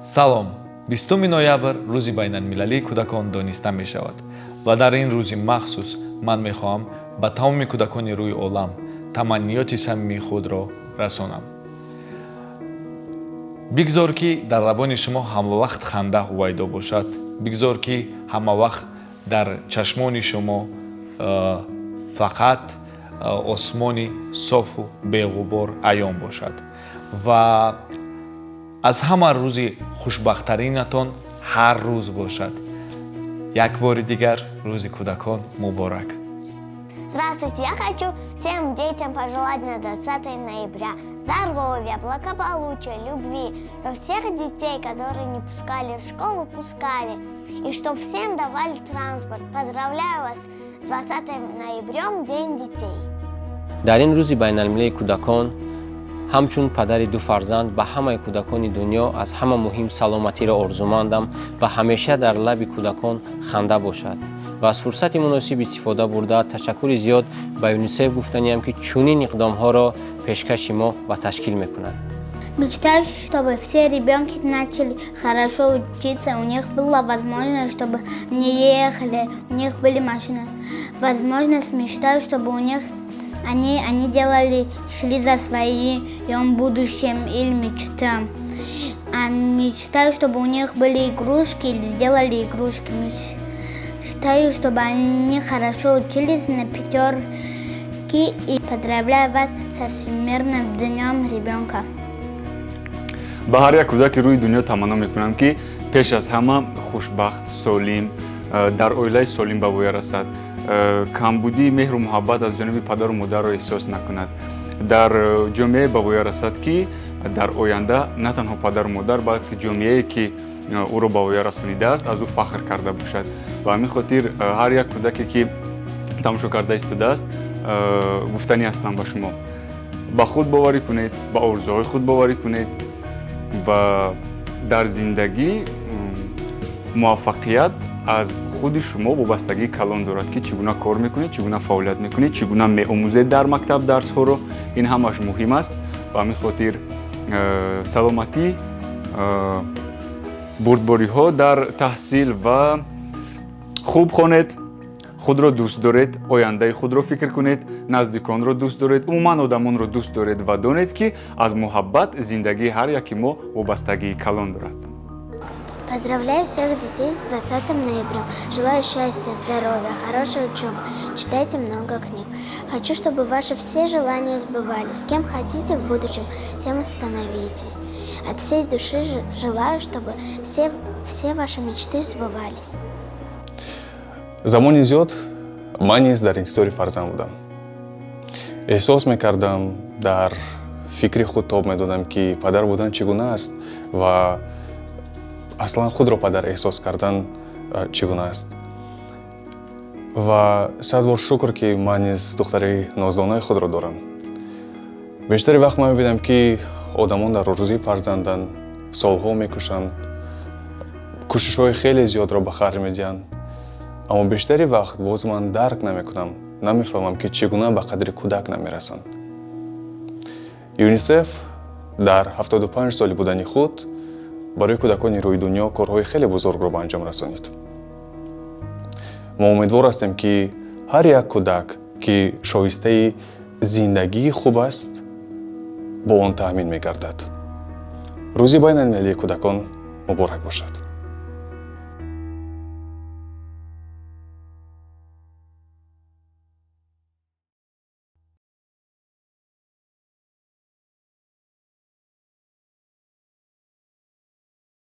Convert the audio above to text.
салом 20 ноябр рӯзи байналмилалии кӯдакон дониста мешавад ва дар ин рӯзи махсус ман мехоҳам ба тамоми кӯдакони рӯи олам таманниёти самимии худро расонам. бигзор ки дар лабони шумо ҳамавақт ханда ҳувайдо бошад. бигзор ки ҳамавақт дар чашмони шумо фақат осмони софу беғубор аён бошад ва аз ҳама рӯзи хушбахттаринатон ҳар рӯз бошад. Як бори дигар рӯзи кӯдакон муборак. Здравствуйте! Я хочу всем детям пожелать на 20 ноября здоровья, благополучия, любви, чтобы всех детей, которые не пускали в школу, пускали, и чтобы всем давали транспорт. Поздравляю вас с 20 ноябрем, День детей. дар ин рӯзи байналмилалии кӯдакон ҳамчун падари ду фарзанд ба ҳамаи кӯдакони дунё аз ҳама муҳим саломатиро орзумандам ва ҳамеша дар лаби кӯдакон ханда бошад ва аз фурсати муносиб истифода бурда ташаккури зиёд ба ЮНИСЕФ гуфтаниям ки чунин иқдомҳоро пешкаши мо ва ташкил мекунад. Мечтаю, чтобы все ребенки начали хорошо учиться, у них была возможность, чтобы не ехали, у них были машины. Возможность мечтаю, чтобы у них они делали, шли за своим будущим или мечтам. А мечтаю, чтобы у них были игрушки или сделали игрушки. Мечтаю, чтобы они хорошо учились на пятерки, и поздравляю вас со Всемирным днем ребенка. ба ҳар як кӯдаки рӯи дунё таманно мекунам ки пеш аз ҳама хушбахт, солим, дар оилаи солим ба воя расад, камбудии меҳру муҳаббат аз ҷониби падару модарро эҳсос накунад, дар ҷомеае ба воя расад ки дар оянда на танҳо падару модар, балки ҷомеае ки ӯро ба воя расонидааст аз ӯ фахр карда бошад. Ба ҳамин хотир ҳар як кӯдаке ки тамошо карда истодааст, гуфтанӣ ҳастам ба шумо: ба худ боварӣ кунед, ба орзуҳои худ боварӣ кунед ва дар зиндагӣ муваффақият аз худи шумо вобастагии калон дорад ки чӣ гуна кор мекунед, чӣ гуна фаъолият мекунед, чӣ гуна меомӯзед дар мактаб дарсҳоро. Ин ҳамаш муҳим аст. Ба ҳамин хотир саломатӣ, бурдбориҳо дар таҳсил ва хуб хонед, худро дӯст доред, ояндаи худро фикр кунед, наздиконро дӯст доред, умуман одамонро дӯст доред ва донед ки аз муҳаббат зиндагии ҳар яки мо вобастагии калон дорад. Поздравляю всех детей с 20 ноября. Желаю счастья, здоровья, хорошей учебы. Читайте много книг. Хочу, чтобы ваши все желания сбывались. Кем хотите в будущем, тем и становитесь. От всей души желаю, чтобы все ваши мечты сбывались. замони зиёд ман низ дар интизори фарзанд будам. эҳсос мекардам, дар фикри худ тоб медодам ки падар будан чӣ гуна аст ва аслан худро падар эҳсос кардан чӣ гуна аст. Ва сад бор шукр ки ман низ духтари ноздонаи худро дорам. бештари вақт ман мебинам ки одамон дар орзуи фарзандан, солҳо мекушанд, кӯшишҳои хеле зиёдро ба харҷ медиҳанд. аммо бештари вақт боз ман дарк намекунам, намефаҳмам ки чӣ гуна ба қадри кӯдак намерасанд. ЮНИСЕФ дар 75 соли будани худ барои кӯдакони рӯи дунё корҳои хеле бузургро ба анҷом расонид. мо умедвор ҳастем ки ҳар як кӯдак ки шоистаи зиндагии хуб аст бо он таъмин мегардад. рӯзи байналмилалии кӯдакон муборак бошад.